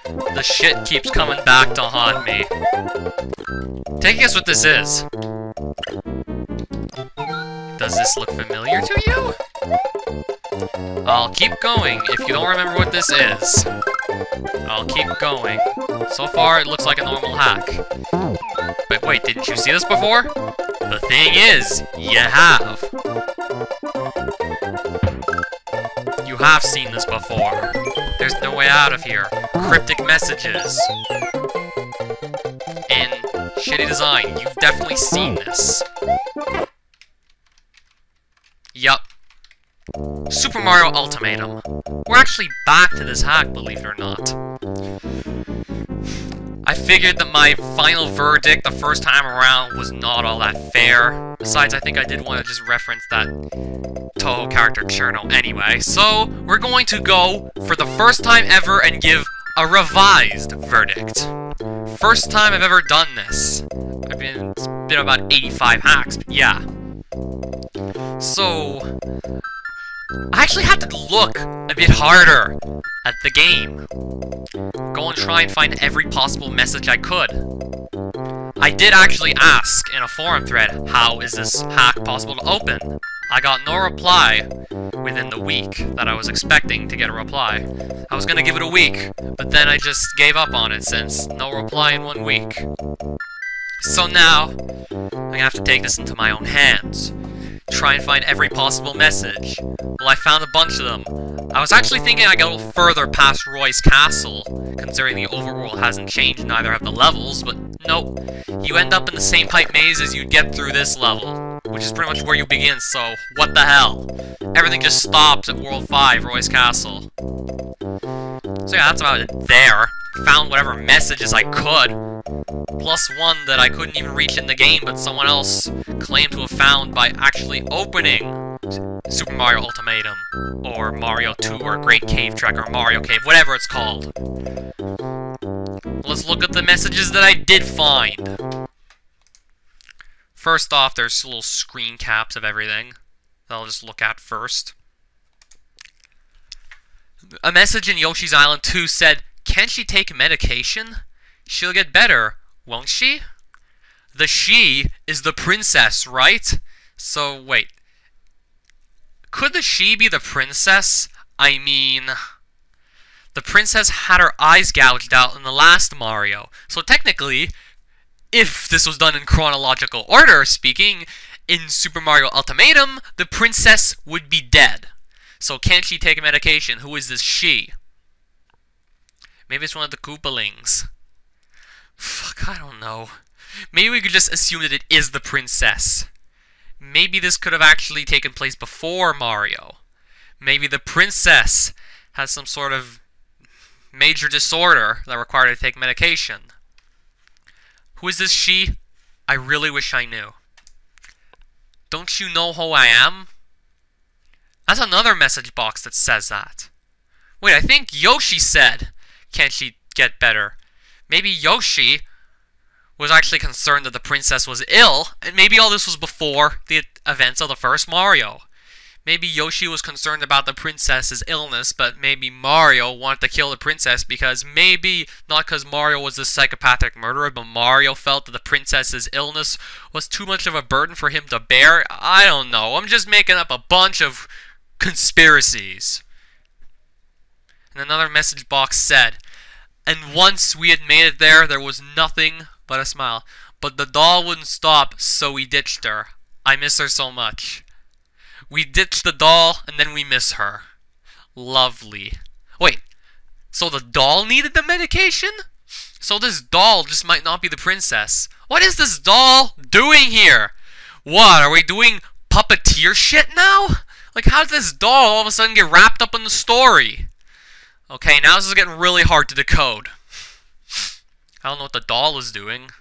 The shit keeps coming back to haunt me. Take a guess what this is. Does this look familiar to you? I'll keep going if you don't remember what this is. I'll keep going. So far, it looks like a normal hack. But wait, didn't you see this before? The thing is, you have. You have seen this before. There's no way out of here. Cryptic messages. And shitty design. You've definitely seen this. Yup. Super Mario Ultimatum. We're actually back to this hack, believe it or not. I figured that my final verdict the first time around was not all that fair. Besides, I think I did want to just reference that Toho character Cherno anyway. So, we're going to go for the first time ever and give a revised verdict. First time I've ever done this. It's been about 85 hacks, but yeah. So, I actually had to look a bit harder at the game. Go and try and find every possible message I could. I did actually ask in a forum thread, how is this hack possible to open? I got no reply within the week that I was expecting to get a reply. I was gonna give it a week, but then I just gave up on it since no reply in 1 week. So now, I'm gonna have to take this into my own hands. Try and find every possible message. Well, I found a bunch of them. I was actually thinking I'd go a little further past Roy's castle, considering the overworld hasn't changed, neither have the levels, but nope. You end up in the same pipe maze as you'd get through this level, which is pretty much where you begin, so what the hell? Everything just stops at World 5, Roy's castle. So yeah, that's about it there. Found whatever messages I could. Plus one that I couldn't even reach in the game, but someone else claimed to have found by actually opening Super Mario Ultimatum, or Mario 2, or Great Cave Trek, or Mario Cave, whatever it's called. Let's look at the messages that I did find. First off, there's little screen caps of everything that I'll just look at first. A message in Yoshi's Island 2 said, "Can she take medication? She'll get better, won't she?" The she is the princess, right? So, wait. Could the she be the princess? I mean, the princess had her eyes gouged out in the last Mario. So technically, if this was done in chronological order speaking, in Super Mario Ultimatum, the princess would be dead. So can she take a medication? Who is this she? Maybe it's one of the Koopalings. Fuck, I don't know. Maybe we could just assume that it is the princess. Maybe this could have actually taken place before Mario. Maybe the princess has some sort of major disorder that required her to take medication. Who is this she? I really wish I knew. Don't you know who I am? That's another message box that says that. Wait, I think Yoshi said, "Can't she get better?" Maybe Yoshi was actually concerned that the princess was ill, and maybe all this was before the events of the first Mario. Maybe Yoshi was concerned about the princess's illness, but maybe Mario wanted to kill the princess because maybe, not because Mario was a psychopathic murderer, but Mario felt that the princess's illness was too much of a burden for him to bear. I don't know. I'm just making up a bunch of conspiracies. And another message box said, "And once we had made it there, there was nothing but a smile. But the doll wouldn't stop, so we ditched her. I miss her so much." We ditched the doll, and then we miss her. Lovely. Wait, so the doll needed the medication? So this doll just might not be the princess. What is this doll doing here? What, are we doing puppeteer shit now? Like, how did this doll all of a sudden get wrapped up in the story? Okay, now this is getting really hard to decode. I don't know what the doll is doing.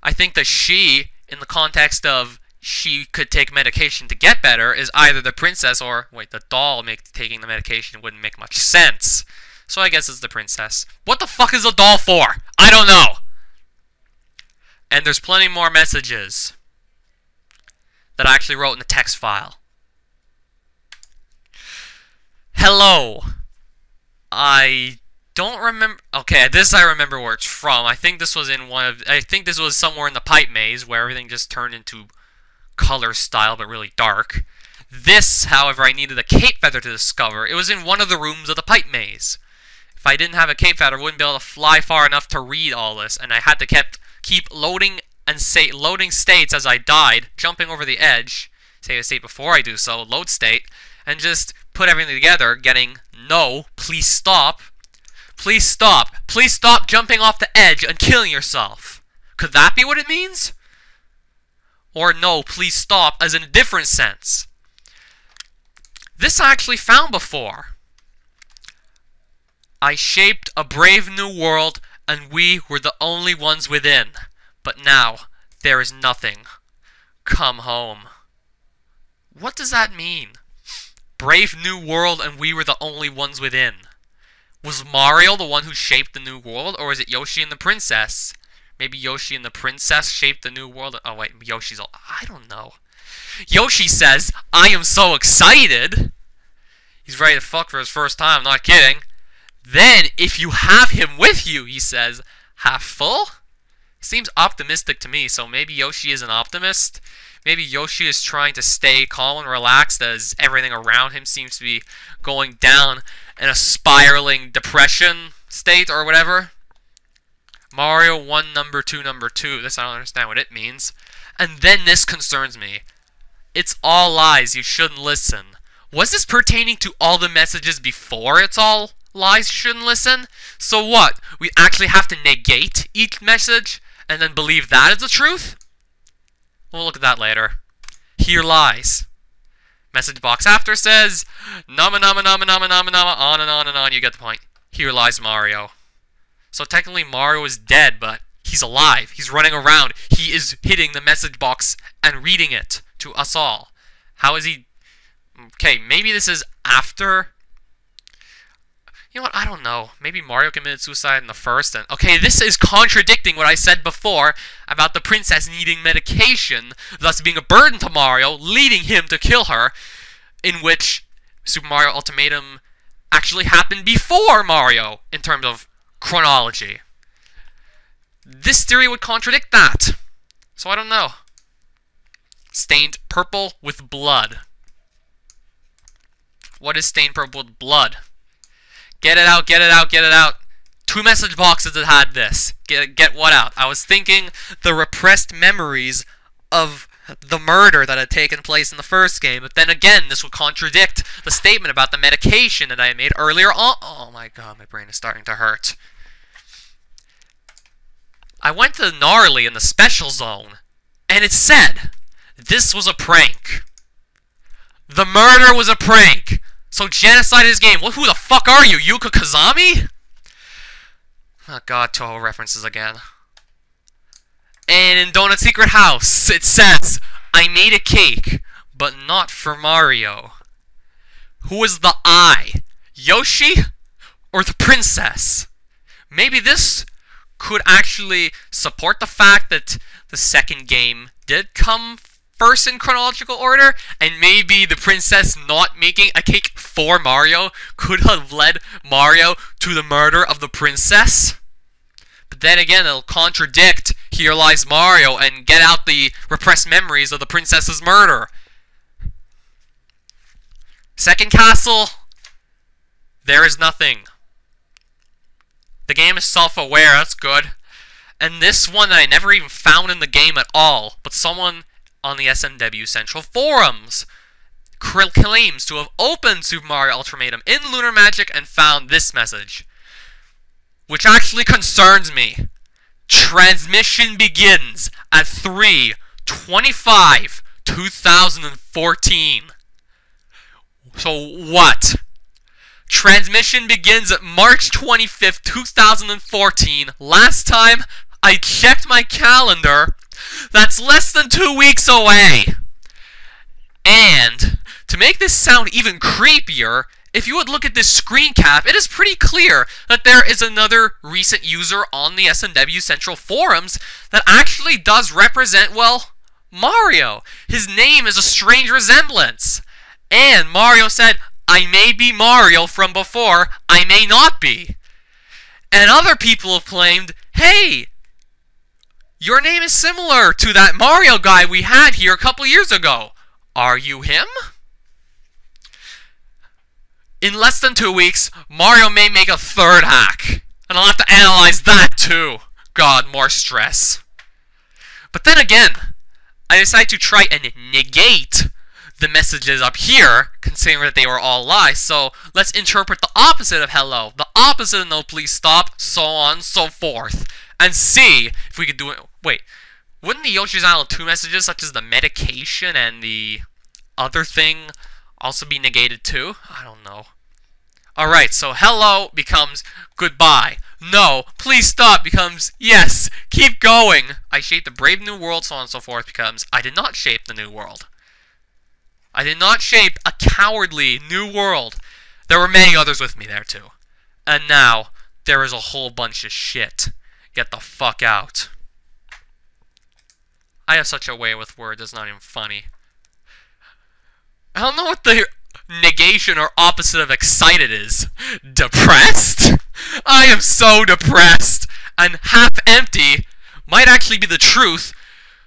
I think the she, in the context of she could take medication to get better, is either the princess or, wait, the doll taking the medication wouldn't make much sense. So I guess it's the princess. What the fuck is the doll for? I don't know! And there's plenty more messages that I actually wrote in the text file. Hello. I don't remember. Okay, this I remember where it's from. I think this was in I think this was somewhere in the pipe maze where everything just turned into color style, but really dark. This, however, I needed a cape feather to discover. It was in one of the rooms of the pipe maze. If I didn't have a cape feather, I wouldn't be able to fly far enough to read all this, and I had to keep loading and loading states as I died, jumping over the edge, save a state before I do so, load state, and just put everything together, getting no, please stop. Please stop. Please stop jumping off the edge and killing yourself. Could that be what it means? Or no, please stop, as in a different sense. This I actually found before. I shaped a brave new world, and we were the only ones within. But now, there is nothing. Come home. What does that mean? Brave new world, and we were the only ones within. Was Mario the one who shaped the new world, or is it Yoshi and the princess? Maybe Yoshi and the princess shaped the new world. Oh wait, Yoshi's all... I don't know. Yoshi says, I am so excited. He's ready to fuck for his first time, not kidding. Then, if you have him with you, he says, half full? Seems optimistic to me, so maybe Yoshi is an optimist. Maybe Yoshi is trying to stay calm and relaxed as everything around him seems to be going down in a spiraling depression state or whatever. Mario 1, number 2, number 2. This I don't understand what it means. And then this concerns me. It's all lies. You shouldn't listen. Was this pertaining to all the messages before it's all lies? You shouldn't listen? So what? We actually have to negate each message and then believe that is the truth? We'll look at that later. Here lies. Message box after says, nama nama nama nama nama nama, on and on and on. You get the point. Here lies Mario. So technically Mario is dead, but he's alive. He's running around. He is hitting the message box and reading it to us all. How is he... Okay, maybe this is after... You know what? I don't know. Maybe Mario committed suicide in the first. And okay, this is contradicting what I said before about the princess needing medication, thus being a burden to Mario, leading him to kill her, in which Super Mario Ultimatum actually happened before Mario in terms of chronology. This theory would contradict that. So I don't know. Stained purple with blood. What is stained purple with blood? Get it out, get it out, get it out. 2 message boxes that had this. Get what out? I was thinking the repressed memories of the murder that had taken place in the first game, but then again, this would contradict the statement about the medication that I made earlier on. Oh my god, my brain is starting to hurt. I went to Gnarly in the special zone, and it said, this was a prank. The murder was a prank. So genocide is game. Well, who the fuck are you, Yuka Kazami? Oh god, Toho references again. And in Donut Secret House, it says, I made a cake, but not for Mario. Who is the I? Yoshi? Or the princess? Maybe this could actually support the fact that the second game did come first in chronological order, and maybe the princess not making a cake for Mario could have led Mario to the murder of the princess. But then again, it'll contradict Here Lies Mario and get out the repressed memories of the princess's murder. Second castle, there is nothing. The game is self-aware, that's good. And this one that I never even found in the game at all, but someone on the SMW Central forums claims to have opened Super Mario Ultimatum in Lunar Magic and found this message, which actually concerns me. Transmission begins at 3/25/2014. So what? Transmission begins at March 25th, 2014. Last time I checked my calendar, that's less than 2 weeks away. And to make this sound even creepier, if you would look at this screen cap, it is pretty clear that there is another recent user on the SMW Central forums that actually does represent, well, Mario. His name is a strange resemblance. And Mario said, I may be Mario from before, I may not be. And other people have claimed, hey, your name is similar to that Mario guy we had here a couple years ago. Are you him? In less than 2 weeks, Mario may make a third hack. And I'll have to analyze that too. God, more stress. But then again, I decided to try and negate the messages up here, considering that they were all lies. So let's interpret the opposite of hello, the opposite of no please stop, so on, so forth, and see if we could do it. Wait, wouldn't the Yoshi's Island 2 messages, such as the medication and the other thing, also be negated too? I don't know. Alright, so hello becomes goodbye. No, please stop becomes yes, keep going. I shaped a brave new world, so on and so forth becomes I did not shape the new world. I did not shape a cowardly new world. There were many others with me there too. And now, there is a whole bunch of shit. Get the fuck out. I have such a way with words, it's not even funny. I don't know what the negation or opposite of excited is. Depressed? I am so depressed. And half empty might actually be the truth,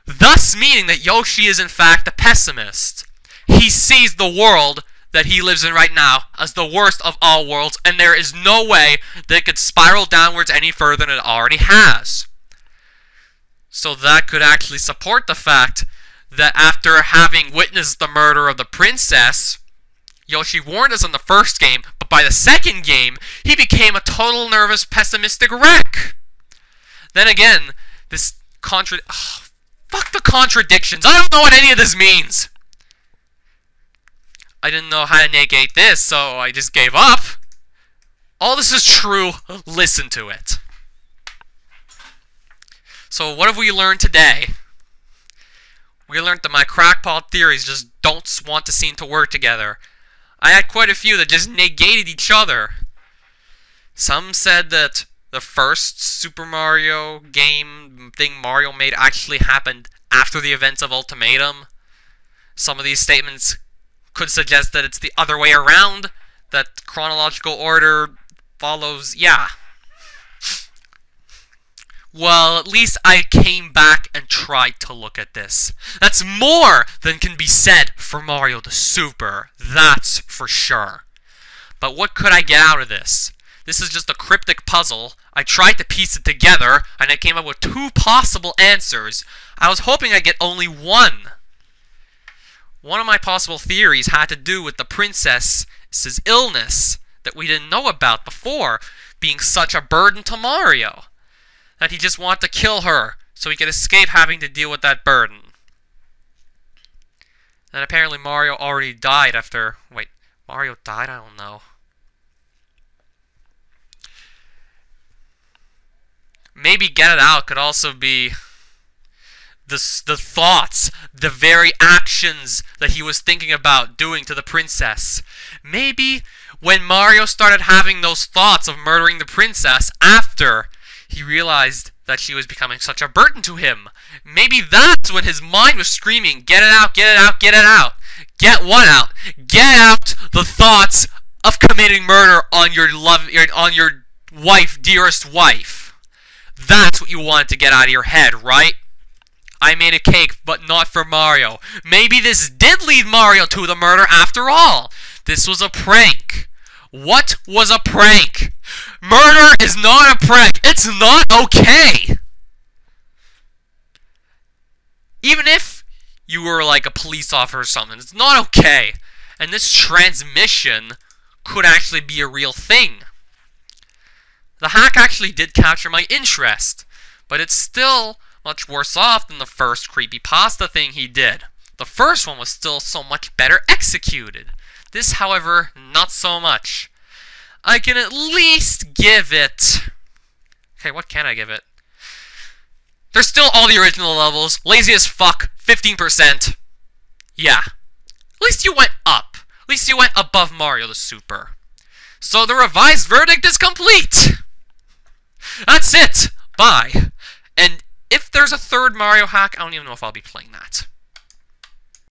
thus meaning that Yoshi is in fact a pessimist. He sees the world that he lives in right now as the worst of all worlds, and there is no way that it could spiral downwards any further than it already has. So that could actually support the fact that after having witnessed the murder of the princess, Yoshi warned us in the first game, but by the second game, he became a total nervous, pessimistic wreck. Then again, this fuck the contradictions. I don't know what any of this means. I didn't know how to negate this, so I just gave up. All this is true. Listen to it. So what have we learned today? We learned that my crackpot theories just don't want to seem to work together. I had quite a few that just negated each other. Some said that the first Super Mario game thing Mario made actually happened after the events of Ultimatum. Some of these statements could suggest that it's the other way around, that chronological order follows, yeah. Well, at least I came back and tried to look at this. That's more than can be said for Mario the Super, that's for sure. But what could I get out of this? This is just a cryptic puzzle. I tried to piece it together, and I came up with 2 possible answers. I was hoping I'd get only one. One of my possible theories had to do with the princess's illness that we didn't know about before, being such a burden to Mario. That he just wanted to kill her, so he could escape having to deal with that burden. And apparently Mario already died after... Wait, Mario died? I don't know. Maybe Get It Out could also be the thoughts, the very actions that he was thinking about doing to the princess. Maybe when Mario started having those thoughts of murdering the princess after he realized that she was becoming such a burden to him. Maybe that's when his mind was screaming, get it out, get it out, get it out. Get what out? Get out the thoughts of committing murder on your wife, dearest wife. That's what you wanted to get out of your head, right? I made a cake, but not for Mario. Maybe this did lead Mario to the murder after all. This was a prank. What was a prank? Murder is not a prank. It's not okay. Even if you were like a police officer or something, it's not okay. And this transmission could actually be a real thing. The hack actually did capture my interest, but it's still much worse off than the first creepypasta thing he did. The first one was still so much better executed. This, however, not so much. I can at least give it... Okay, what can I give it? There's still all the original levels. Lazy as fuck. 15%. Yeah. At least you went up. At least you went above Mario the Super. So the revised verdict is complete. That's it. Bye. And if there's a third Mario hack, I don't even know if I'll be playing that.